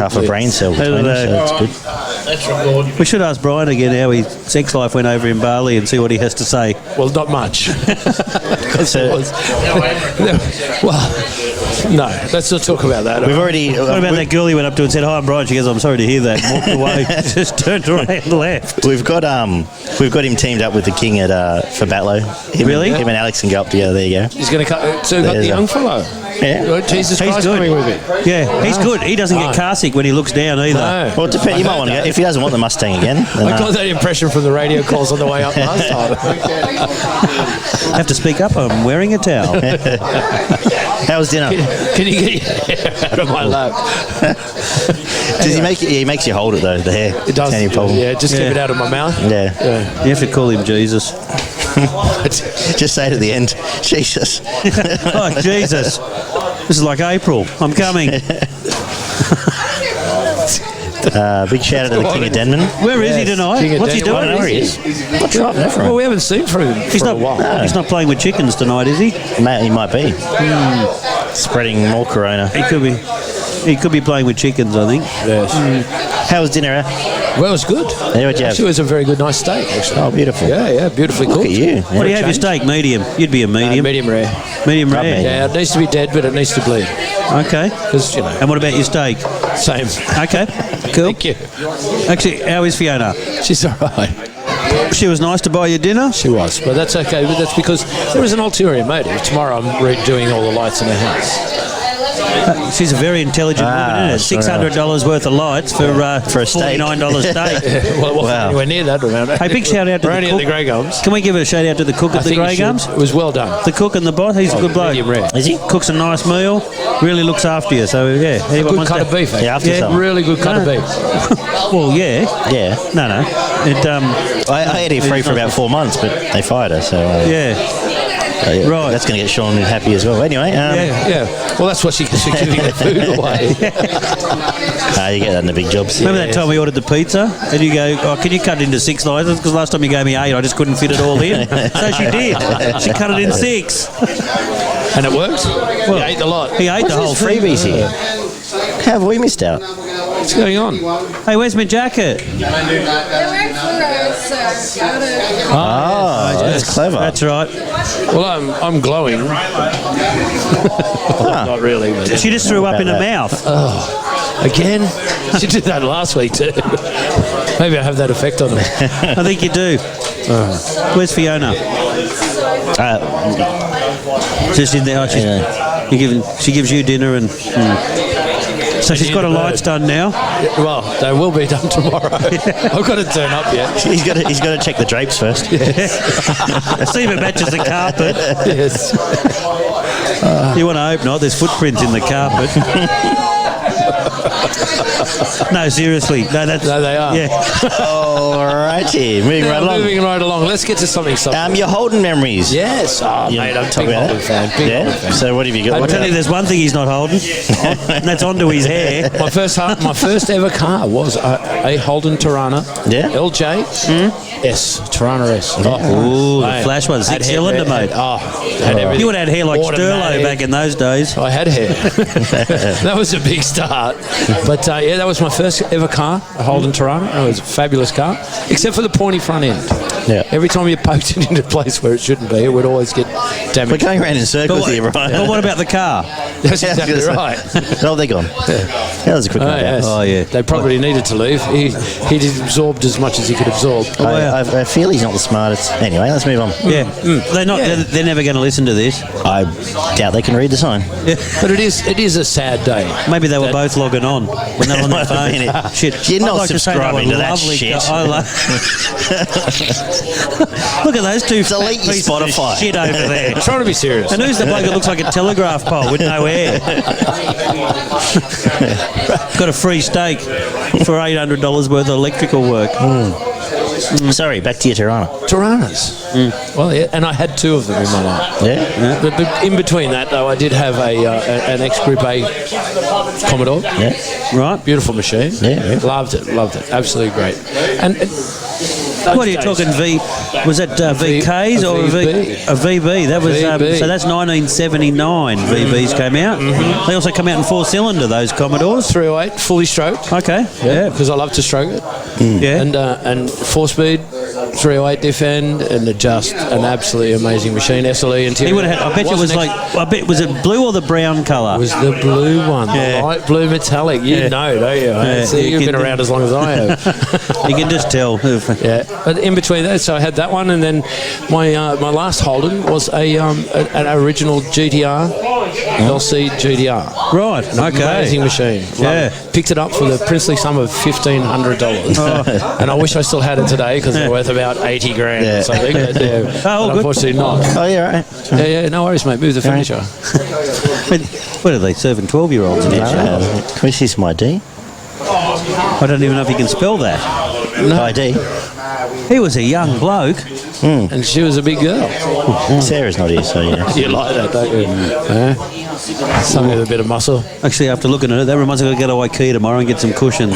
half a brain cell between them, so it's good. We should ask Brian again how his sex life went over in Bali and see what he has to say. Well, not much. Well, no, let's not talk about that. We've already... What about that girl he went up to and said, "Hi, I'm Brian"? She goes, "I'm sorry to hear that." And walked away. Just turned around and left. We've got him teamed up with the king at for Batlow. Really? Him and Alex can go up together. There you go. He's going to cut. So we've got the young fellow. Yeah. Jesus He's Christ good. coming with him. Yeah, he's good. He doesn't get car sick when he looks down either. No. Well, it depends. You might want to go. If he doesn't want the Mustang again, then, I got that impression from the radio calls on the way up last time. Have to speak up. I'm wearing a towel. how was dinner? Can you get your hair out of my lap? Does he make it? Yeah, he makes you hold it though. The hair. It does. Any problem? Yeah, just keep it out of my mouth. Yeah. You have to call him Jesus. Just say it at the end. Jesus. Oh, Jesus. This is like April. I'm coming. Big shout out to the King of Denman. Where is he tonight? King of What's he Denman. doing? I don't know where he is. Not driving over Well, him. we haven't seen from him He's for not, a while. he's not playing with chickens tonight, is he? He might be. Spreading more corona. He could be. He could be playing with chickens, I think. Yes. How was dinner? Well, it was good. Yeah, what'd you have? Actually, it was a very good, nice steak. Actually. Oh, beautiful. Yeah, beautifully Look cooked. at you. What do you have your steak? Medium. You'd be a medium. Medium rare. Medium Rub rare. me. Yeah, it needs to be dead, but it needs to bleed. Okay. Because, you know, And what about your steak? same. Okay. Cool. Thank you. Actually, how is Fiona? She's all right. She was nice to buy you dinner? She was, but that's okay. But that's because there was an ulterior motive. Tomorrow I'm redoing all the lights in the house. She's a very intelligent woman, isn't it? $600 worth of lights for a steak. $49 steak. Well, it wasn't Wow. anywhere near that around. Hey, big shout out to We're the only cook. at the Grey Gums. Can we give a shout out to the cook at the Grey Gums? It was well done. The cook and the boss, he's a good bloke. Medium rare. Is he? Cooks a nice meal, really looks after you. So, yeah. A anyone good wants cut to- of beef. Yeah, after something. Really good cut of beef. Well, yeah. Yeah. No. It, I had it free for about 4 months, but they fired her, so yeah. yeah, Right. that's going to get Sean happy as well. Anyway, Yeah. Well, that's what she gets for giving the food away. you get that in the big jobs. Remember that time we ordered the pizza? And you go, "Oh, can you cut it into 6 slices?" Because last time you gave me 8, I just couldn't fit it all in. So she did. She cut it in 6. And it worked? Well, you ate the lot. He ate the whole thing. freebies here? How have we missed out? What's going on? Hey, where's my jacket? Oh, that's clever. That's right. Well, I'm glowing. Not really. But She just threw up in her about mouth. again? She did that last week too. Maybe I have that effect on her. I think you do. Where's Fiona? Just in there. Oh, she gives you dinner and. So she's got her lights done now. Well, they will be done tomorrow. I've got to turn up yet. He's got to check the drapes first. See if it matches the carpet. Yes. You want to hope not. There's footprints in the carpet. No, seriously. No, they are. Yeah. Alrighty, moving right along. Moving right along. Let's get to something. Your Holden memories. Yes. Oh, You mate, I'm a talk big about Holden that? fan. Big Yeah. Holden fan. So what have you got? I'll tell you, there's one thing he's not holding, and that's onto his hair. My first ever car was a Holden Tirana. Yeah? LJ S. Tirana S. Ooh, the mate. flash one, Had 6-cylinder, mate. Had everything. You would have had hair like Sterlo Automatic. back in those days. I had hair. That was a big start. But yeah, that was my first ever car, a Holden Tirana. It was a fabulous car, except for the pointy front end. Yeah. Every time you poked it into a place where it shouldn't be, it would always get We're damaged. going around in circles here, right? But what about the car? That's exactly right. Oh, they're gone. That was a quick Oh, one. yes. Oh, yeah. They probably needed to leave. He'd absorbed as much as he could absorb. I feel he's not the smartest. Anyway, let's move on. Yeah. They're not. Yeah. They're never going to listen to this. I doubt they can read the sign. But it is a sad day. Maybe they were both logging on when they're on their phone. Shit. You're not I'd like to say they subscribing were to that lovely shit. I Look at those two Delete your pieces of Spotify. shit over there. I'm trying to be serious. And who's the bloke that looks like a telegraph pole with no hair? Got a free steak for $800 worth of electrical work. Sorry, back to your Tirana. Tiranas. Well, yeah, and I had 2 of them in my life. Yeah? But in between that, though, I did have an X Group A Commodore. Yeah. Right? Beautiful machine. Yeah. Loved it. Absolutely great. And What are you talking? Was that VKs or a VB? That was VB. so that's 1979. VBs came out. They also come out in 4-cylinder. Those Commodores. 308, fully stroked. Okay. Yeah. Because I love to stroke it. Yeah. And 4-speed, 308 diff end, and just an absolutely amazing machine. SLE interior. He would have had. I bet it was like. I bet was it blue or the brown colour? It was the blue one, Yeah. the light blue metallic. You know, don't you? Yeah. See, you've been around as long as I have. You can just tell. Yeah, but in between that, so I had that one, and then my last Holden was an original GTR, LC GTR. Right. Okay. Amazing machine. Yeah. Picked it up for the princely sum of $1,500, and I wish I still had it today because they're worth about $80,000 Yeah. or something. But, Oh, but good. unfortunately not. Oh, yeah, right. Yeah, no worries, mate. Move the furniture. What are they serving 12-year-olds in here? Can we see some ID? I don't even know if you can spell that. ID. He was a young bloke. And she was a big girl. Sarah's not here, so yeah. You like that, don't you? Something with a bit of muscle. Actually, after looking at it, that reminds me of go to IKEA tomorrow and get some cushions.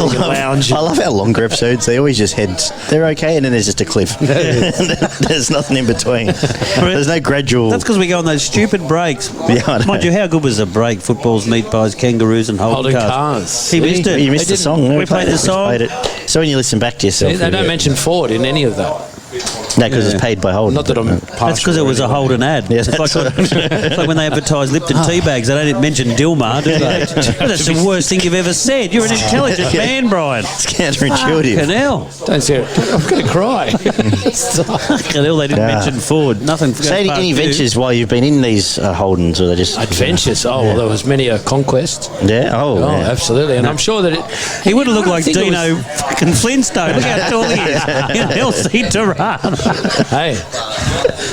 I love our longer episodes. They always just head. They're okay, and then there's just a cliff. There's nothing in between. There's no gradual. That's because we go on those stupid breaks. Yeah, I know. Mind you, how good was the break? Footballs, meat pies, kangaroos, and Holden Holden cars. cars. He missed it. You missed the song. We played the song. Played it. So when you listen back to yourself, They don't mention Ford in any of that. no, because it's paid by Holden. Not that I'm That's partial because it was or a anything. Holden ad. Yeah, it's, it's like when they advertise Lipton tea bags, they don't mention Dilmar, do they? That's the worst thing you've ever said. You're an intelligent man, Brian. It's counterintuitive. Fucking hell. Don't say it. I'm going to cry. Fucking hell, they didn't Yeah. mention Ford. Nothing. So any ventures while you've been in these Holdens, or they just Adventures. Oh, well, there was many a conquest. Yeah. Oh, Oh, yeah. absolutely. And I'm sure that it... He would have looked like I think it Dino fucking Flintstone. Look how tall he is. In LC Tehran. Hey,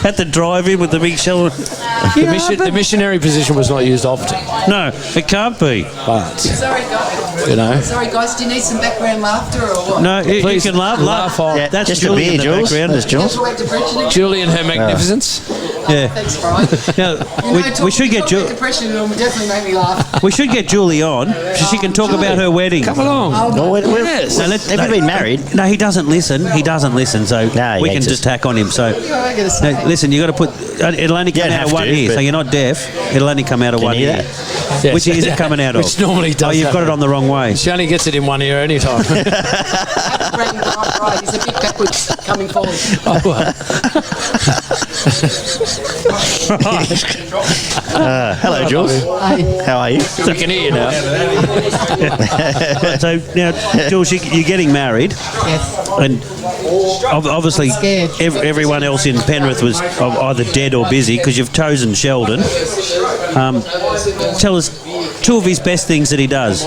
Had to drive in with the big shell. the missionary position was not used often, No, it can't be. but, Sorry, guys. you know... Sorry, guys. Do you need some background laughter or what? No, you Please, can laugh. laugh on. Yeah, That's just a Julie beer, in the Jules. background. There's Jules. Have to wait depression again? Julie and her magnificence. Yeah. Thanks, Brian. Now, we should get depression. It'll definitely make me laugh. we should get Julie on so she can talk about her wedding. Come along. Oh, Yes. No, have you been married? No, he doesn't listen. He doesn't listen, so No, he we can hates just us. tack on him. So, What am I going to say? no, listen, you got to put. It'll only come don't out have of one to, ear, but- so you're not deaf. It'll only come out of Can one you hear ear. that? Yes. Which ear is it coming out of? Which normally does Oh, you've got it on the wrong way. She only gets it in one ear anytime. Brendan, right. He's a bit backwards coming forward. Hello, Jules. Hey. How are you? I can hear you now. So now, Jules, you're getting married, Yes. and obviously Scared. everyone else in Penrith was either dead or busy because you've chosen Sheldon. Tell us two of his best things that he does.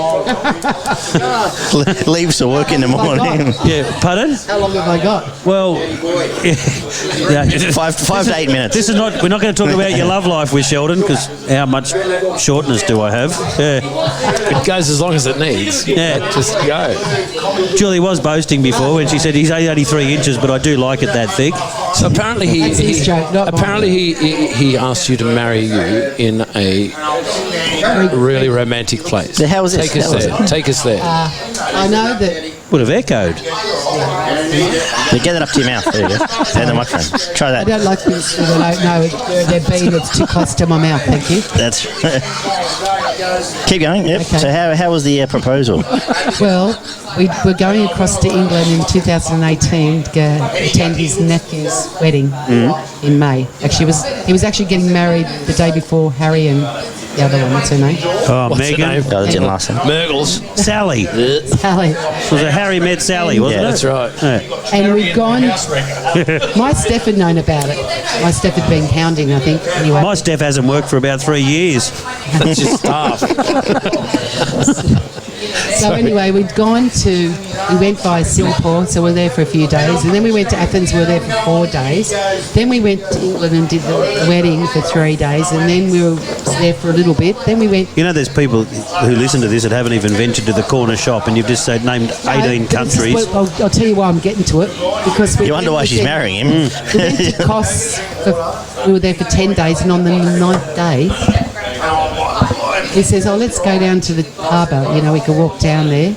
Leaves for work in the morning. Yeah, pardon? How long have I got? Well, yeah. 5 to 8 minutes. This is not. We're not going to talk about your love life with Sheldon because how much shortness do I have? Yeah, It goes as long as it needs. yeah. Just go. Julie was boasting before when she said he's only 3 inches, but I do like it that thick. So apparently That's his joke, not mine. apparently he asked you to marry you in a really romantic place. So how was this? Take us How was there. Take us there. I know that Would have echoed. Yeah, get it up to your mouth. There you go. And the microphone. Try I that. don't like things with a no, they're being it's too close to my mouth. Thank you. That's. Keep going. Yep. Okay. So how was the proposal? Well, we were going across to England in 2018 to go attend his nephew's wedding in May. Actually, he was actually getting married the day before Harry and the other one. What's her name? Oh, What's her Megan. name? Oh, that's in last time. Mergles. Sally. It Sally. was a Harry met Sally, wasn't Yeah, it? That's right. Yeah. And we'd gone. My Steph had known about it. My Steph had been hounding, I think. Anyway. My Steph hasn't worked for about 3 years. That's your staff. So anyway, we went by Singapore, so we were there for a few days, and then we went to Athens, we were there for 4 days. Then we went to England and did the wedding for 3 days, and then we were there for a little bit. Then we went. You know, there's people who listen to this that haven't even ventured to the corner shop, and you've just said named 18 countries. I'll tell you why I'm getting to it, because You wonder why she's marrying him. We went to Kos. We were there for 10 days, and on the 9th day, he says, "Oh, let's go down to the harbour. You know, we could walk down there."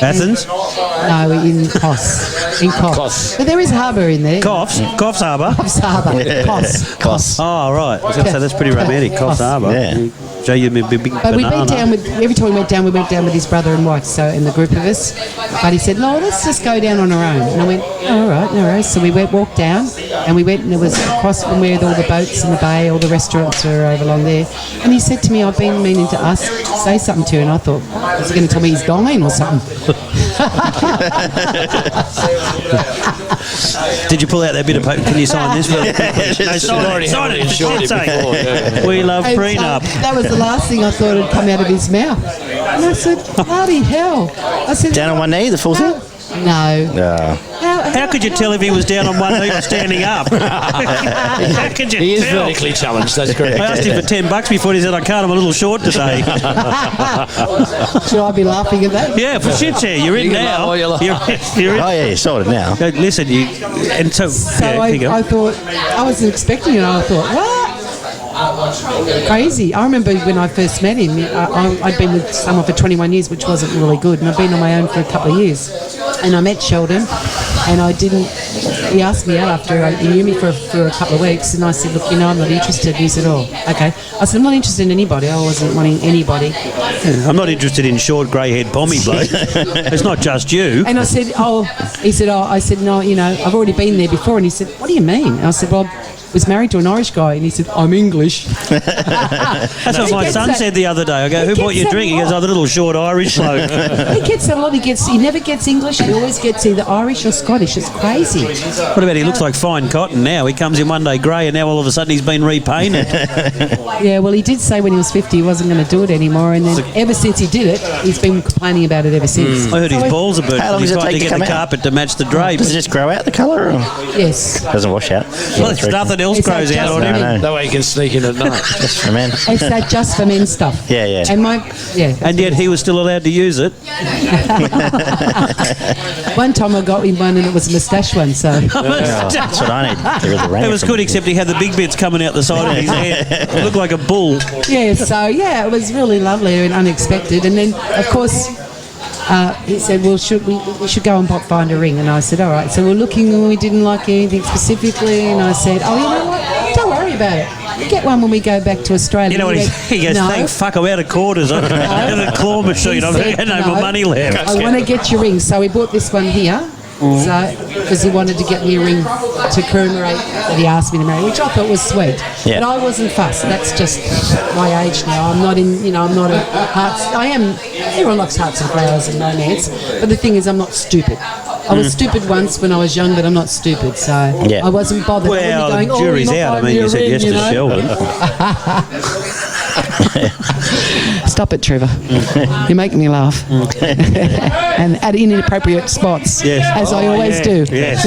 Athens? No, in Kos. In Kos. Kos. But there is harbour in there. Coffs Harbour? Kos Harbour. Kos. Kos. Oh, right. I was going to say, that's pretty romantic. Coffs Harbour. Yeah. Show you a big But banana. we went down with, every time we went down with his brother and wife, so, and the group of us. But he said, no, let's just go down on our own. And I went, oh, all right, no worries. So we walked down, and we went, and it was across from where all the boats in the bay, all the restaurants are over along there. And he said to me, I've been meaning to say something to you, and I thought, is he going to tell me he's dying or something? Did you pull out that bit of paper? Can you sign this? Really quickly? No, sign it. For shit's sake. We love And so prenup. that was the last thing I thought had come out of his mouth. And I said, bloody hell. I said, Down on one knee, the full thing? no. How could you tell if he was down on one knee or standing up? How could you He is tell? vertically challenged, that's correct. I asked him for $10 before he said, I can't, I'm a little short today. Should I be laughing at that? Yeah, for shit's sake, you're in You can now. laugh all you like. You're in. Oh, yeah, you sorted now. Listen, and so yeah, I, here you go. I thought, I wasn't expecting it. I thought, what? Crazy. I remember when I first met him, I'd been with someone for 21 years, which wasn't really good, and I've been on my own for a couple of years. And I met Sheldon, and he asked me out after he knew me for a couple of weeks, and I said, look, I'm not interested. And he said, oh, okay. I said, I'm not interested in anybody. I wasn't wanting anybody. I'm not interested in short grey-haired pommy bloke. It's not just you. And I said, I said, no, I've already been there before. And he said, what do you mean? And I said, well, I was married to an Irish guy, and he said, I'm English. That's what He my gets son that- said the other day. I go, he who bought gets you a that drink? He goes, lot. oh, the little short Irish bloke. He gets that a lot. He never gets English. He always gets either Irish or Scottish. It's crazy. What about he looks like fine cotton now? He comes in one day grey and now all of a sudden he's been repainted. Yeah, well, he did say when he was 50 he wasn't going to do it anymore, and then ever since he did it, he's been complaining about it ever since. I heard his balls are burnt. How long He's does it trying to take to get the come out? carpet to match the Does it drapes. just grow out the colour? Or Yes. doesn't wash out? Well, it's nothing else It's grows like out just on him. No, no. That way you can sneak in at night. Just for men. It's that just for men stuff. Yeah, yeah. And And yet he was still allowed to use it. one time I got him one and it was a moustache one, so. Oh, that's what I need. Get rid of the rain It was from good, except he had the big bits coming out the side of his head. It looked like a bull. Yeah, so it was really lovely and unexpected. And then, of course, he said, well, we should go and find a ring. And I said, all right. So we're looking and we didn't like anything specifically. And I said, oh, you know what? Don't worry about it. You get one when we go back to Australia. You know what? He He goes, no. thank fuck, I'm out of quarters. I'm in the claw machine. I've He got said, no more money left. I want to get your ring. So we bought this one here. So, because he wanted to get me a ring to commemorate that he asked me to marry, which I thought was sweet. Yeah. But I wasn't fussed. That's just my age now. I'm not I'm not a hearts. I am. Everyone likes hearts and flowers and romance. But the thing is, I'm not stupid. I was stupid once when I was young, but I'm not stupid. So Yeah. I wasn't bothered. I Well, wasn't the going, jury's you're not out. I buying mean, me you a said ring, yes to Sheldon. Stop it, Trevor. You're making me laugh. And at inappropriate spots, Yes. as I always do. Yes.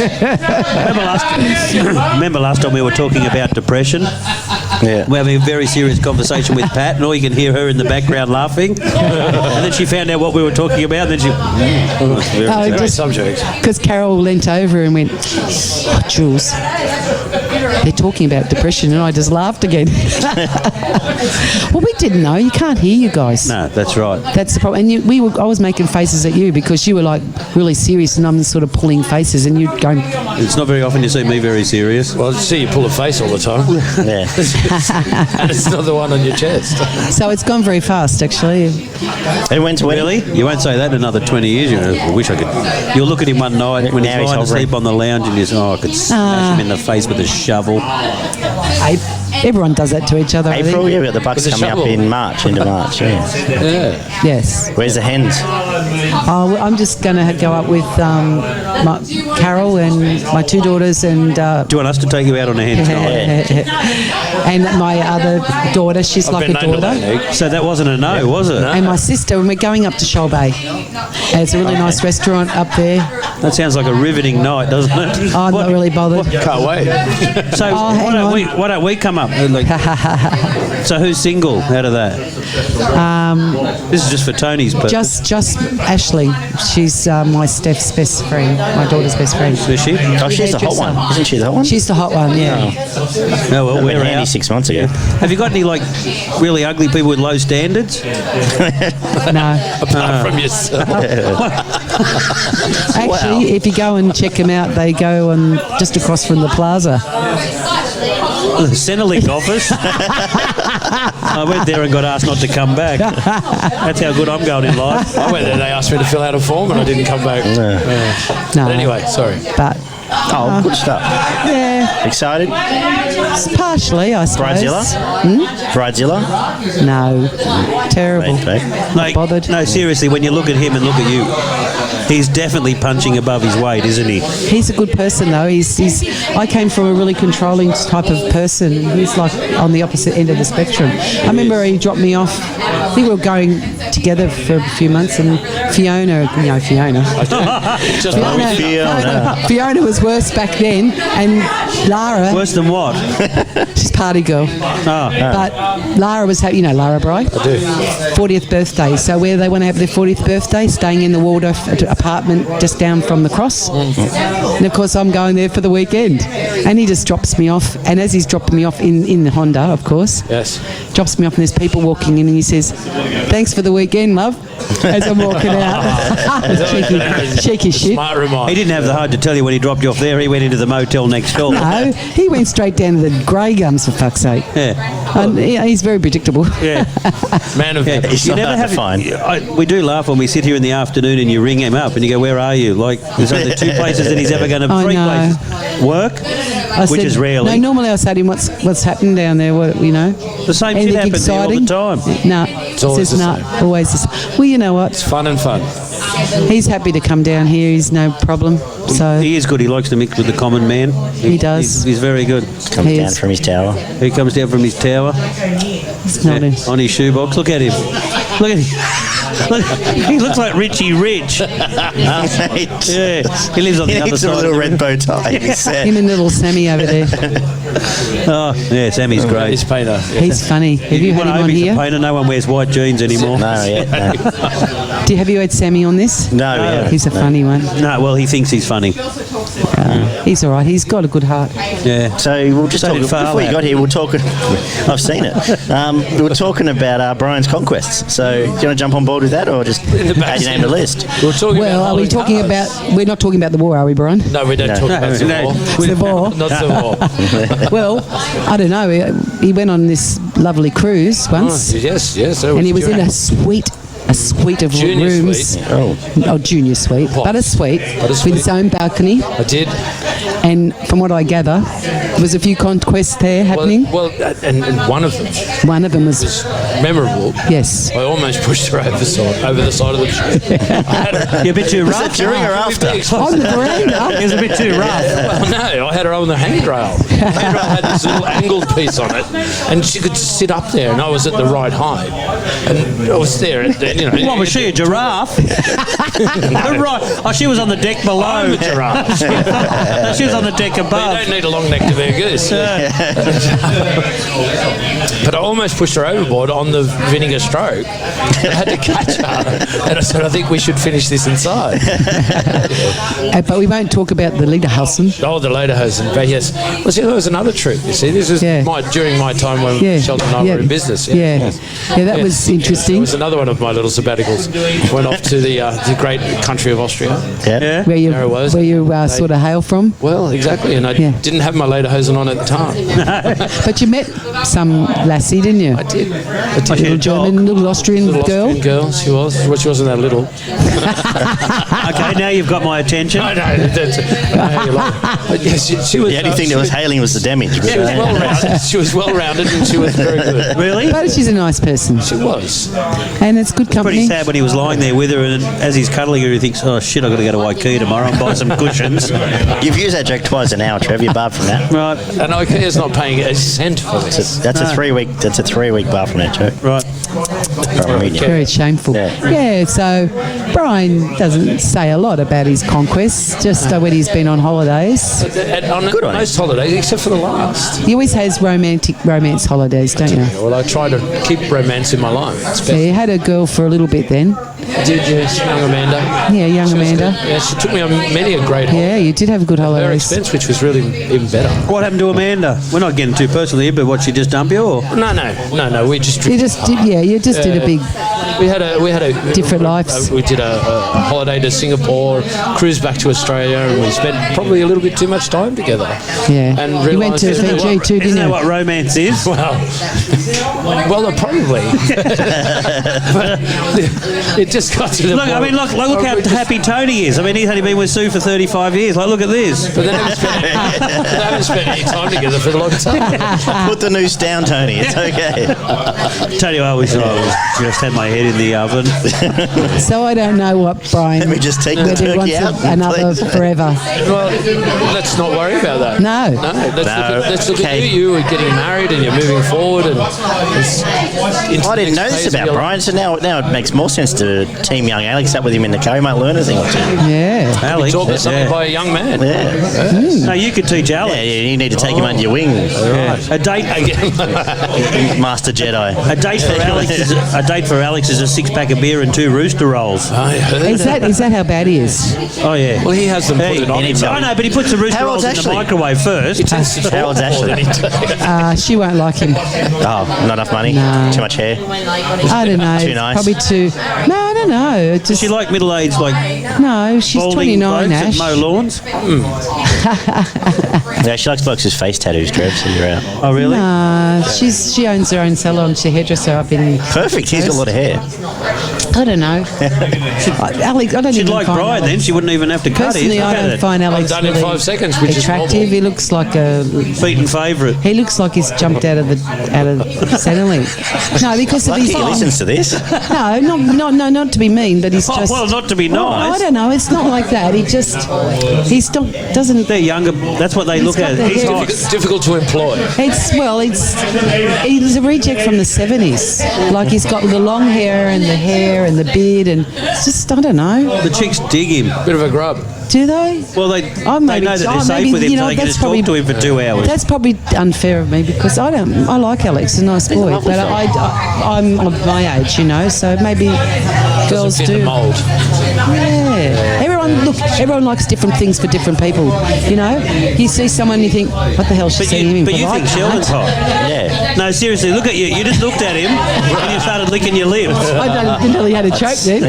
Remember last time we were talking about depression? Yeah. We're having a very serious conversation with Pat, and all you can hear her in the background laughing. And then she found out what we were talking about, and then she... Oh, Great just subject. because Carol leant over and went, oh, Jules, they're talking about depression, and I just laughed again. Well, we didn't know. You can't hear you guys. No, that's right. That's the problem. And I was making faces at you because you were like really serious, and I'm sort of pulling faces, and you'd go, It's not very often you see me very serious. Well, I see you pull a face all the time. Yeah. And it's not the one on your chest. so it's gone very fast, actually. And when's the wedding? Really? You won't say that in another 20 years. You know, I wish I could. You'll look at him one night when he's Now he's lying asleep hovering. on the lounge and you say, oh, I could smash him in the face with a shovel. Hey, everyone does that to each other. I think. April? Yeah, we've got the Bucks With a coming up shovel. in March, end of March. Yeah. Yeah. Yes. Where's the hens? Oh, well, I'm just going to go up with my Carol and my two daughters and Do you want us to take you out on a hen tonight? and my other daughter. She's like a been known to daughter. that, Nick. So that wasn't a no, was it? And my sister, and we're going up to Shoal Bay. And it's a really nice restaurant up there. That sounds like a riveting night, doesn't it? I'm not really bothered. Can't wait. So Oh, hang on. why don't we come up? So who's single out of that? This is just for Tony's purpose. Just Ashley. She's my Steph's best friend, my daughter's best friend. Is she? Oh, she's the hot one. Isn't she the hot one? She's the hot one, yeah. Oh, well, Went we're handy out. 6 months ago. Have you got any, like, really ugly people with low standards? No. Apart from yourself. Actually, if you go and check them out, they go on just across from the plaza. The Centrelink office. I went there and got asked not to come back. That's how good I'm going in life. I went there, they asked me to fill out a form and I didn't come back. No. But anyway, sorry. But, Oh, good stuff. yeah, Excited? partially, I suppose. Bridezilla? Bridezilla? No. Terrible. Right. Like, Bothered. no, seriously, when you look at him and look at you, he's definitely punching above his weight, isn't he? He's a good person, though. He's. I came from a really controlling type of person. He's like on the opposite end of the spectrum. I remember he dropped me off. I think we were going together for a few months, and Fiona. Just Fiona was worse back then, and Lara, Worse than what? she's party girl. Oh, But Lara was, Lara Bry? I do. 40th birthday. So where they want to have their 40th birthday, staying in the Waldorf apartment just down from the cross. And of course I'm going there for the weekend. And he just drops me off. And as he's dropping me off in the Honda, of course, Yes. drops me off and there's people walking in and he says, "Thanks for the weekend, love," as I'm walking out. cheeky shit. Smart reminder. he didn't have the heart to tell you when he dropped you off there. He went into the motel next door. No, he went straight down to the grey gums, for fuck's sake. Yeah. And he's very predictable. Yeah. Man of Yeah. It's not hard to find. We do laugh when we sit here in the afternoon and you ring him up and you go, "Where are you?" Like, there's only 2 places that he's ever going to. I 3 know. places. Work, I which said- is rarely. No, normally I say to him, "What's happening down there? What The same shit anything happens here all the time. No, always says the no. same. Always the same. Well, you know what? Fun and fun. He's happy to come down here. He's no problem. So He is good. He likes to mix with the common man. He does. He's very good. Comes He down is. from his tower. He comes down from his tower it's not a, on his shoebox. Look at him. Look at him. Look, he looks like Richie Rich. Yeah, he lives on He the other needs a side. little red bow tie. He's set. him and little Sammy over there. Oh, yeah, Sammy's great. He's painter. He's funny. Have you had Well, I him hope on he's a here? painter. No one wears white jeans anymore. No, yeah, no. Have you had Sammy on this? No, yeah. He's a funny one. No, well, he thinks he's funny. He's all right. He's got a good heart. Yeah. So we'll just So talk, did Farley. before you got here, we're talking. I've seen it. We were talking about Brian's conquests. So do you want to jump on board with that, or just add your name to the list? We're talking Well, about are we holding talking cards. about? We're not talking about the war, are we, Brian? No, we don't talk about Civil no. War. The war. Not Civil War. Well, I don't know. He went on this lovely cruise once, Yes. and he was in a suite of Junior rooms. suite. Oh, junior suite, What? but a suite But a suite. with its own balcony. I did. And from what I gather, there was a few conquests there happening. Well, and one of them One of them was was memorable. yes. I almost pushed her over the side of the ship. You're a bit too Was rough. that during or after? On the veranda. It was a bit too rough. Well, no, I had her on the handrail. The handrail had this little angled piece on it, and she could sit up there, and I was at the right height. And I was there, and, What was she, a giraffe? Right. Oh, she was on the deck below. I'm a giraffe. No, she was on the deck But above. you don't need a long neck to be a goose. But I almost pushed her overboard on the vinegar stroke. I had to catch her. And I said, I think we should finish this inside. But we won't talk about the Lederhosen. Oh, the Lederhosen. But yes. Well, see, there was another trip. You see, this was Yeah. during my time when Yeah. Sheldon and I were in business. Yeah, that was It interesting. was another one of my little sabbaticals. Went off to the great country of Austria. Yeah. Where you There it was. sort of hail from. Well, exactly. And I Yeah. didn't have my Lederhosen on at the time. But you met some lassie, didn't you? I did. Little German, little Austrian Little girl. Austrian girl, she was. Well, she wasn't that little. Okay, now you've got my attention. I know. That's, I know how you like it. But yes, she was. The only thing that was hailing was the damage. But, She was well rounded. She was well rounded, and she was very good. Really? But she's a nice person, She was. and it's good Pretty company. sad when he was lying there with her, and as he's cuddling her, he thinks, "Oh shit, I've got to go to IKEA tomorrow and buy some cushions." You've used that joke twice an hour, Trev. You're barred from that. Right, And IKEA's not paying a cent for this. That's a 3-week. That's a 3-week bar from that joke. right. From media. Very shameful. Yeah. So Brian doesn't say a lot about his conquests, just when he's been on holidays. And on Good on most holidays, except for the last. He always has romance holidays, don't you? Well, I try to keep romance in my life. It's So you had a girl for a little bit then. Did yes, young Amanda. Yeah, young She was Amanda. good. Yeah, she took me on many a great holiday. Yeah, you did have good Her holidays. expense, which was really even better. What happened to Amanda? We're not getting too personal here, but what, she just dump you? Or? No. We just You just did, you just did a big. we had a Different lives. We did a holiday to Singapore, cruised back to Australia, and we spent probably a little bit too much time together. Yeah. And You went to realised- Fiji too, Isn't didn't that you? what romance is? Well, probably. But it just got to the Look, point. I mean, look how happy Tony is. I mean, he's only been with Sue for 35 years. Like, look at this. But they haven't spent any time together for a long time. Put the noose down, Tony. It's okay. Tony, I always just had my head in the oven. So I don't know what Brian. Let me just take the whether he turkey wants out, another please. forever. Well, let's not worry about that. No. Let's look at Okay. you. You are getting married and you're moving forward. And I didn't know this about Brian, so now it makes more sense to team young Alex up with him in the car. He might learn a thing or two. Yeah. Alex. Taught me something by a young man. Yeah. No, you could teach Alex. Yeah, you need to take him under your wing, A date. Master Jedi. A date for Alex is a 6-pack of beer and 2 rooster rolls. I heard Is that how bad he is? Oh yeah. Well, he has them put it on. anytime. I know, but he puts the rooster How rolls old's in the Ashley? microwave first. How old's Ashley? She won't like him. Oh, not enough money? No. Too much hair? I don't know. Too nice? Probably too. No, I don't know. It Does just, she like middle-aged, like no, she's balding 29, blokes Ash. that mow lawns? Yeah, she likes blokes with face tattoos, Trev, so you're out. Oh really? She owns her own salon. She's a hairdresser up in. Perfect, he's got a lot of hair. I don't know. Alex, I don't She'd even like find Brian Alex. then. She wouldn't even have to cut his. Personally, Look I at don't it. find Alex done in really 5 seconds, which is attractive. normal. He looks like a. Beaten favourite. He looks like he's jumped out of Centrelink. No, because of Lucky his. he listens to this. No, not to be mean, but he's Oh, just. well, not to be Well, I nice. don't know. It's not like that. He's not doesn't. They're younger. That's what they He's look got at. the He's hair. nice. Difficult to employ. He's a reject from the 70s. Like he's got the long hair and the beard, and it's just I don't know. The chicks dig him. Bit of a grub. Do they? Well, they Oh, they maybe- know that oh, they're safe maybe, with him, you so know, they can that's just talk to him for 2 hours. That's probably unfair of me because I like Alex, he's a nice boy, lovely but I'm of my age, you know, so maybe girls Doesn't fit do. the mould. Yeah. Everyone likes different things for different people. You know, you see someone, you think, what the hell she's But seeing him? you for? I think can't. Sheldon's hot? Yeah. No, seriously, look at you. You just looked at him and you started licking your lips. I didn't know he had a choke then.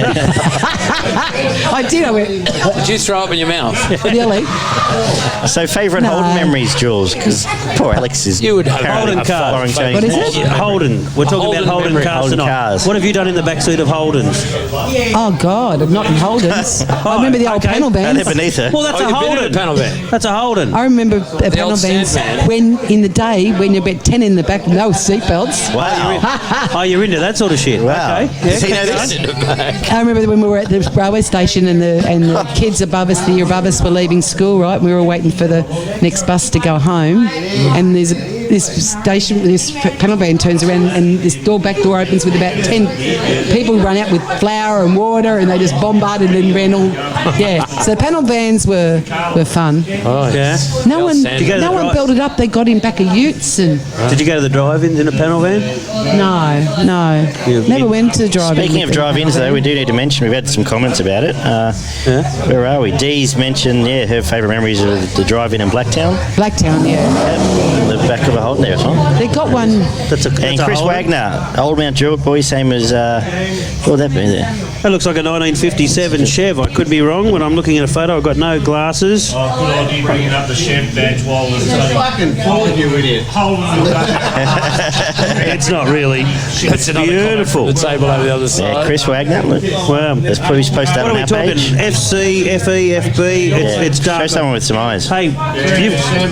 I did. I went, Did you throw up in your mouth? really? So, favourite No. Holden memories, Jules? Because poor Alex is You would have apparently Holden car. following Tony. What is it? Yeah, Holden. We're talking about Holden Holden memory. cars Holden tonight. cars. What have you done in the backseat of Holdens? Oh, God, not in Holden's. I remember the old okay. panel No, bands. they're beneath her. Well, that's Oh, a you've been in Holden. a panel van. That's a Holden. I remember panel old bands Sandman. when, in the day, when you're about 10 in the back, no seatbelts. Wow. Oh, you're into that sort of shit. Wow. Okay. Does he know keep this? going. I remember when we were at the railway station and the kids above us, the year above us, were leaving school, right? We were waiting for the next bus to go home, and this panel van turns around and this back door opens with about 10 people run out with flour and water, and they just bombarded and ran all. Yeah, so panel vans were fun. Oh, Yeah. No one, Did you go to no the one dri- built it up. They got in back of utes and Did you go to the drive-ins in a panel van? no, never went to the drive-in. Speaking of with the drive-ins, panel though, we van. do need to mention, we've had some comments about it. Where are we? Dee's mentioned, her favourite memories of the drive-in in Blacktown. Blacktown, yeah. The back of a Holden there, huh? They got one. That's a And Chris Holden. Wagner, Old Mount Druitt boy, same as, what would that be there? That looks like a 1957 Chev. I could be wrong when I'm looking at a photo. I've got no glasses. Oh, good idea bringing up the Chev badge while it's fucking forward, you idiot. It's not really. That's another beautiful. comment. The table over the other Yeah, side. Chris Wagner. Look. Wow. That's probably supposed to have What are an we talking? page. FC, FE, FB. Yeah. It's Show dark. someone with some eyes. Hey,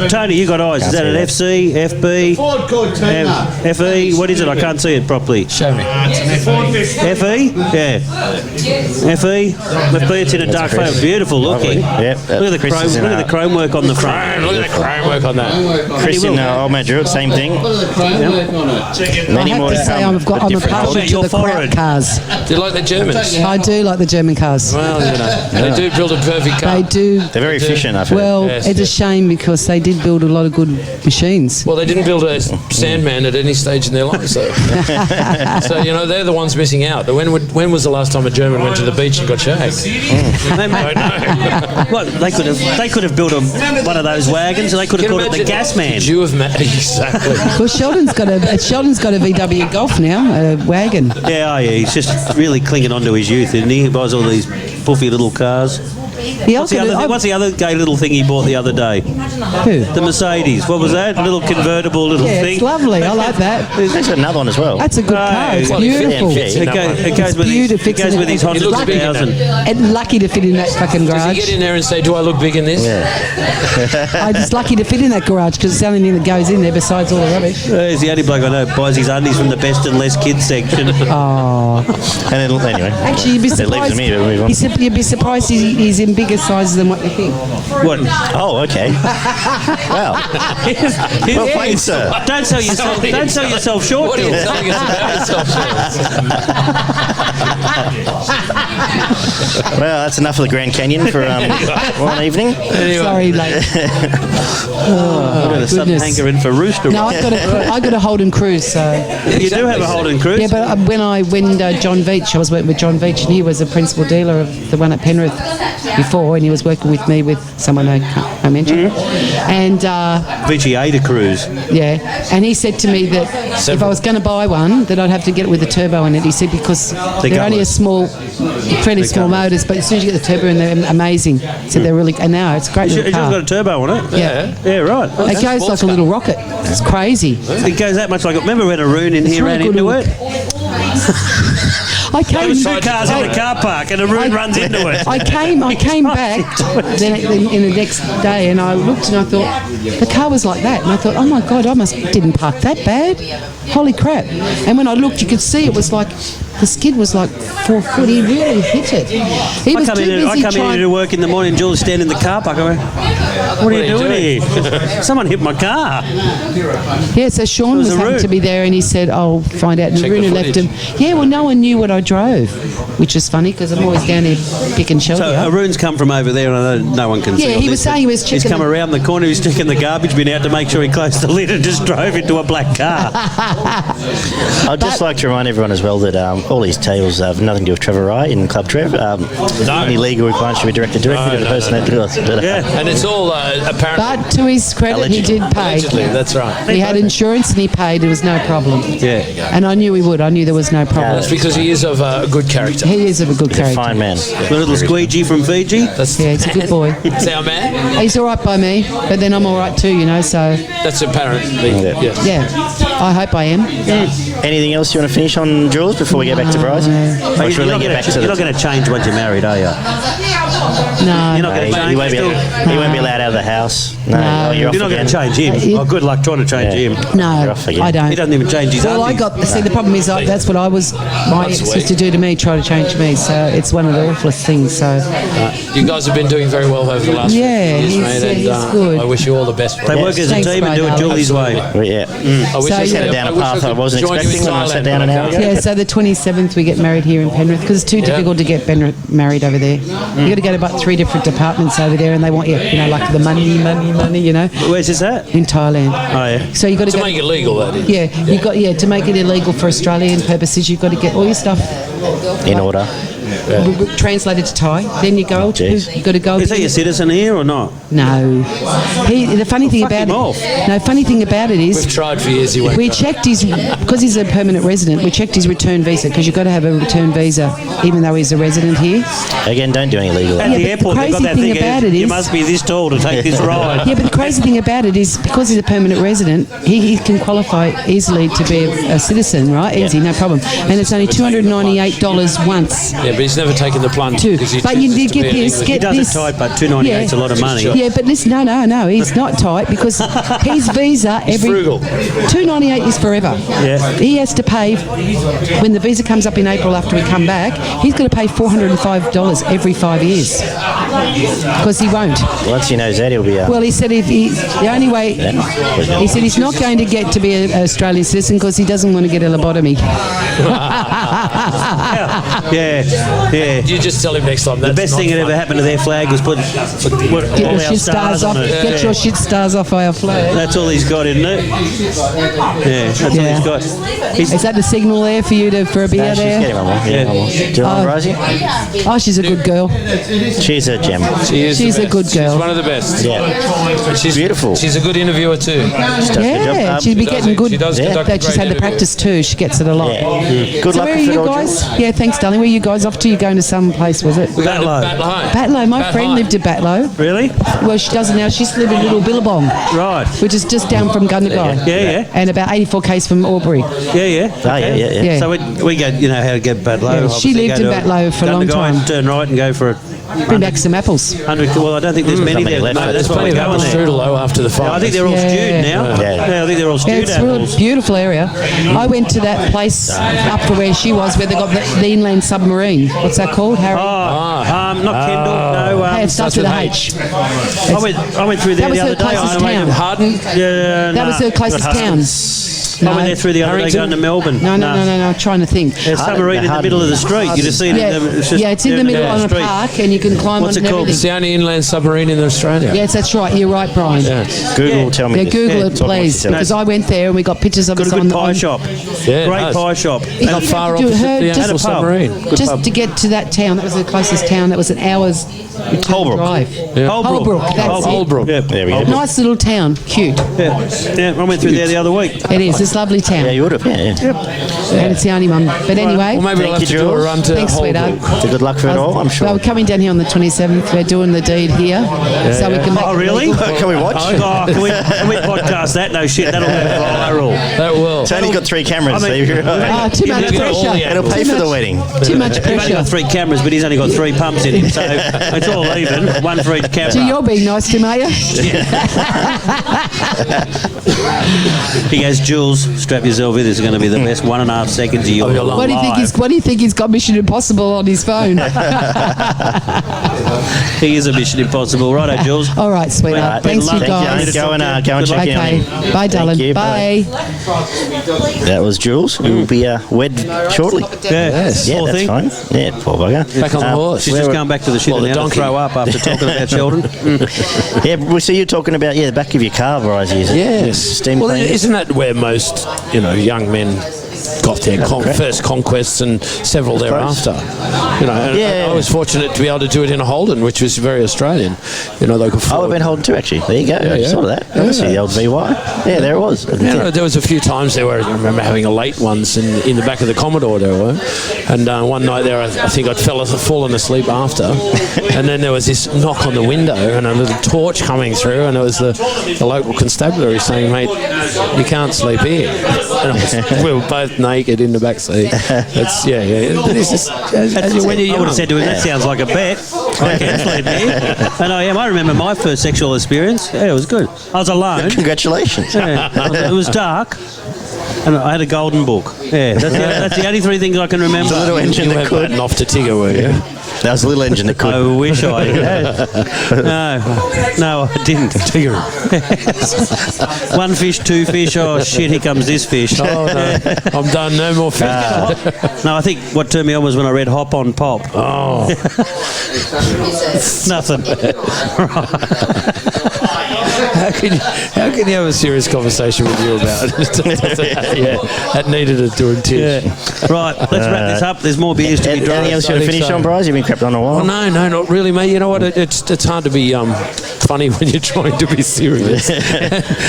Tony, you got eyes. Is that an Can't see FC, FB, FE. What is it? I can't see it properly. Show me. FE? Yeah. FE. FB, it's in a dark frame. Beautiful looking. Yep. Look at the Chris chrome. is in Look at the chrome work on the front. Look at the crane work on that. Chris in Old Man Druitt, same thing. Many I more have to to say come. I'm but different partial About to your the crap forehead. cars. Do you like the Germans? I do like the German cars. Well, you know, they do build a perfect car. They do. They're very efficient, I've heard. Well, Yes, it's a yes. shame because they did build a lot of good machines. Well, they didn't build a Sandman at any stage in their life, so you know they're the ones missing out. When was the last time a German went to the beach and got shagged? What they could have built one of those wagons. They could have called it the Gas Man. Exactly. Well, Sheldon's got a VW Golf now, a wagon. Yeah, he's just really clinging on to his youth, isn't he? He buys all these puffy little cars. Yeah, What's the other gay little thing he bought the other day? Who? The Mercedes. What was that? Little convertible little Yeah, thing. it's lovely. I like that. There's actually another one as well. That's a good car. It's Well, beautiful. fits It goes with beautiful. his Honda It looks big in 2000. And lucky to fit in that fucking Does he garage. get in there and say, "Do I look big in this?" I'm just lucky to fit in that garage because it's the only thing that goes in there besides all the rubbish. He's the only bloke I know who buys his undies from the best and less kids section. Oh, And then, anyway. actually, you'd be That leaves surprised. me to move on. You'd be surprised he's in bigger sizes than what you think. What? Oh, okay. Wow. Well played, sir. Don't sell yourself. Don't sell yourself short. What are you Bill. telling us about yourself, Well, that's enough of the Grand Canyon for one evening. Sorry, late. Look at the sun goodness. hankering for rooster. No, I got a Holden Cruise. So You do have a Holden Cruise. yeah, but when John Veach, I was working with John Veach, and he was a principal dealer of the one at Penrith before, and he was working with me with someone I mentioned, and VGA Cruise. yeah, and he said to me that if I was going to buy one, that I'd have to get it with a turbo in it. He said because they're only a small, fairly small motors, but as soon as you get the turbo in, they're amazing. So they're really, and now it's a great It's little just car. got a turbo on it. Yeah. Yeah, right. It goes like a little rocket. It's crazy. It goes that much like. Remember when Arun in here ran really into good it? I There came. was two cars in the car park, and Arun runs into it. I came back then in the next day, and I looked and I thought the car was like that, and I thought, oh my god, I didn't park that bad. Holy crap! And when I looked, you could see it was like the skid was like 4 foot. He really hit it. He was too busy I come in trying. to work in the morning. Julie's standing in the car park. I went, "What are you doing here? Someone hit my car." Yeah, so Sean was having Arun. to be there, and he said, "I'll find out." And Check Arun the left him. Yeah, well, no one knew what I drove, which is funny because I'm always down here picking Shelby So up. Arun's come from over there, and I know no one can see. Yeah, all he this, was saying he was He's checking come the- around the corner. He's checking the garbage bin out to make sure he closed the lid and just drove into a black car. I'd just like to remind everyone as well that all these tales have nothing to do with Trevor Wright in Club Trev. Any legal requirements should be directed directly to the person that does it. Yeah. And it's all apparently. But to his credit, he did pay. Allegedly, that's right. He had insurance and he paid. There was no problem. Yeah. And I knew he would. I knew there was no problem. That's because he is of a good character. He is of a good He's a character. fine man. The little squeegee from Fiji. That's Yeah, he's a good boy. That's our man. He's all right by me, but then I'm all right too, you know. So That's apparently. Yeah. Yes. yeah, I hope I am. Anything else you want to finish on, Jules, before we get back to Bryce? Or You're should we not get back to you're not the... going to change once you're married, are you? No, You're not going to He change. won't be allowed out of the house. No, No. oh, you're off You're not going again. to change him. He- Oh, good luck trying to change Yeah. him. no, You're off again. I don't. He doesn't even change his Well, I undies. got. See, the problem is that's what I was. My ex used to do to me, try to change me. So it's one of the awfulest things. So You guys have been doing very well over the last Yeah, few years, he's- mate, he's and good. I wish you all the best. For They it. work as a Thanks, team and do it Brad. Julie's way. Well, yeah. I wish So I you- could- Headed down a I wish path I could wasn't join you in expecting when I sat Thailand, down but an I hour can't. ago. yeah, so the 27th we get married here in Penrith because it's too difficult to get married over there. You got to go to about 3 different departments over there, and they want you know, like the money, you know, Where's this at? in Thailand. Oh, yeah. So you got to To go. make it legal, that is. Yeah, you got to make it illegal for Australian purposes. You've got to get all your stuff In order. translated to Thai. Then you go. Jeez. You got to go. Is he a citizen here or not? No. The funny thing fuck about him it. off. No, funny thing about it We've is. tried for years. He won't. We go. checked his, because he's a permanent resident, we checked his return visa because you've got to have a return visa even though he's a resident here. Again, don't do any illegal that. At Yeah, the but airport, the they've got crazy that thing thing. about it You is- must be this tall to take this ride. Yeah, but the crazy thing about it is because he's a permanent resident, he can qualify easily to be a citizen, right? Easy, no problem. And it's only $298 once. Yeah, but he's never taken the plunge. Too. because he But you chooses did to get be an this, English- He get does this. it tight, but 298's a lot of money. Yeah, but listen, no, he's not tight because his visa every frugal. $298 is forever. Yeah. He has to pay when the visa comes up in April after we come back. He's going to pay $405 every 5 years because he won't. Once he knows that, he'll be. Well, he said if he the only way he said he's not going to get to be an Australian citizen because he doesn't want to get a lobotomy. Yeah. You just tell him next time. The best thing that ever happened to their flag was put all Get your our shit stars off. on it. Get your shit stars off our flag. That's all he's got, isn't it? Yeah, that's all Yeah. he's got. Is that the signal there for you for a beer She's there? getting one more. Yeah, one more. Do you want Oh. Rosie? Oh, she's a good girl. She's a gem. She's a good girl. She's one of the best. Yeah. She's Beautiful. She's a good interviewer too. She does a good Yeah, job. she'd be getting good. She does conduct a That she's great had the interview. practice too. She gets it a lot. Yeah. Good So luck where are with it you all, guys? Jules. Yeah, thanks, darling. Where are you guys off to? You going to some place, was it? Batlow. Batlow. My Bat friend High. lived at Batlow. Really? Well, she doesn't now. She's living in Little Billabong, Right. which is just down from Gundagai. Yeah. And about 84 k's from Albury. Yeah. Oh, yeah. Yeah. So we go, you know how to get Batlow. Yeah, she obviously, lived go in to Batlow for a long Gundagai, time. Turn right and go for a Bring back some apples. 100. Well, I don't think there's many Something there. left. No, There's that's why Plenty we're of going apple there. strudel though after the fight. I think they're all Yeah. stewed now. Yeah. I think they're all Yeah, stewed it's a real apples. beautiful area. I went to that place up to where she was, where they got the inland submarine. What's that called, Harry? Not Kendall. No. Hey, it starts with a H. I went through there That was the her other day. closest I town. Harden. Yeah, That was her closest town. I went there through the other day going to Melbourne. No. I'm trying to think. There's a submarine in the middle of the street. You just see it. Yeah, it's in the middle on a street. park, and you can climb What's on it and called? It's everything. the only inland submarine in Australia. Yes, that's right. You're right, Brian. Google will tell me Yeah, this. Google it, Talk amongst please, yourselves. because I went there and we got pictures of Got us a good on pie on- shop. Yeah, Great nice. pie shop. You Not have far to do opposite her the just- actual And a pub. submarine. Just to get to that town, that was the closest town. That was an hour's Holbrook. drive. Yeah. Holbrook, that's it. Holbrook. Yeah, There we go. Nice little town, cute. yeah. I went through there the other week. It is. It's a lovely town, Yeah, you would have. Yeah. and it's the only one. But anyway, Well, maybe we'll have Thank to you, do a Jules. run to thanks, sweetheart. Holbrook. So good luck for it all, I'm sure. Well, we're coming down here on the 27th. We're doing the deed here, so we can make. Oh, it really? legal. Can we watch? Oh, can we podcast that? No shit, that'll go viral. That will. Tony's got 3 cameras, I mean- so you're right. Oh, too much You've got all the pressure. It'll pay Too for the much- wedding. Too much He's only pressure. got 3 cameras, but he's only got 3 pumps in him, so it's all even. One for each camera. So you're being nice to me, are you? He goes, Jules, strap yourself in. This is going to be the best 1.5 seconds of your life. What do you think he's? What do you think he's got Mission Impossible on his phone? He is a Mission Impossible, right, Jules? All right, sweetheart. Right. Thanks, you Thank you. guys. Go and check in on Okay. him. Bye, darling. you. Bye. That was Jules, who will be wed shortly. Yes. Yeah, Poor that's thing. fine. Yeah, poor bugger. Back on the horse. She's just going back to the shit Well, and the now to donkey. throw up after talking about children. Yeah, we see you talking about the back of your car, Bryce. Yes. Steam Well, cleaners. isn't that where most, young men got their first conquests and several thereafter? And Yeah. I was fortunate to be able to do it in a Holden, which was very Australian. They could Oh, afford. I've been holding 2 actually. There you go. I yeah. saw that. I see the old VY. Yeah, there it was. There was a few times there where I remember having a late ones in the back of the Commodore there were, and one night there I think I'd fallen asleep after, and then there was this knock on the window and a little torch coming through, and it was the local constabulary saying, "Mate, you can't sleep here." And we were both naked in the back seat. It's But it's just, when you're I would young. have said to him, that sounds like a bet. I can sleep here. And I am. I remember my first sexual experience. Yeah, it was good. I was alone. Congratulations. Yeah. It was dark. And I had a golden book. Yeah, that's the only 3 things I can remember. The little engine You that went could. batting off to Tigger, were you? That was a little engine that could. I wish I had. No, I didn't. Tigger. 1 fish, 2 fish. Oh shit! Here comes this fish. Oh no, I'm done. No more fish. No, I think what turned me on was when I read Hop on Pop. Oh, Nothing. How can you have a serious conversation with you about that needed a doing Yeah. tish. Right, let's wrap this up. There's more beers to be Anything drunk. else you want to think finish so. on, Bryce? You've been crapped on a while. Well, no, not really, mate. You know what? It's hard to be funny when you're trying to be serious.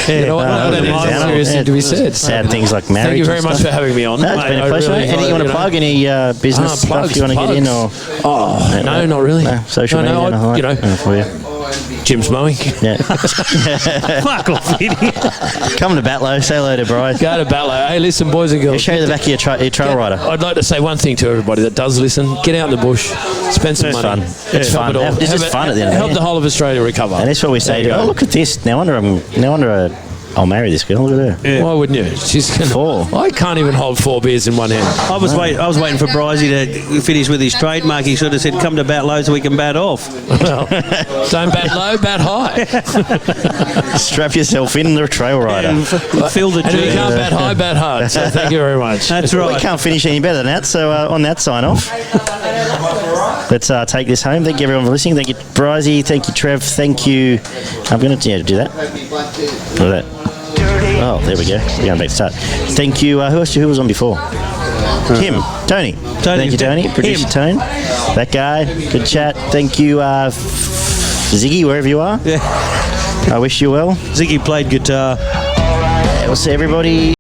You know what? Not that it's a serious thing to be said. Sad things like marriage. Thank you very and much stuff. for having me on. No, it's been a pleasure. Anything you want to plug? Any business stuff you want to get in? Or No, not really. No, social media? No, nothing like you know, that? For you. Jim's mowing. Yeah. Fuck off, idiot. Come to Batlow. Say hello to Bryce. Go to Ballo. Hey, listen, boys and girls. Show you the back of your trail rider. I'd like to say one thing to everybody that does listen: get out in the bush, spend some It's money. fun. It's Help fun. it all. It's just Help it- fun at the end of the Help day. the whole of Australia recover. And that's what we say. There you go. Oh, look at this. No wonder I'll marry this girl. Look at her. Why wouldn't you? She's gonna, 4. I can't even hold 4 beers in one hand. I was waiting for Brizey to finish with his trademark. He should have said, "Come to bat low so we can bat off." Well, don't bat low, bat high. Strap yourself in the trail rider. Fill the And if you G. can't bat high, bat hard. So thank you very much. That's We right. can't finish any better than that. So on that sign off, let's take this home. Thank you everyone for listening. Thank you, Brizey. Thank you, Trev. Thank you. I'm going to do that. Look at that. Oh, there we go. We're going back to start. Thank you. Who was on before? Tim. Tony. Thank you, Tony. Producer Him. Tone. That guy. Good chat. Thank you, Ziggy, wherever you are. Yeah. I wish you well. Ziggy played guitar. We'll see everybody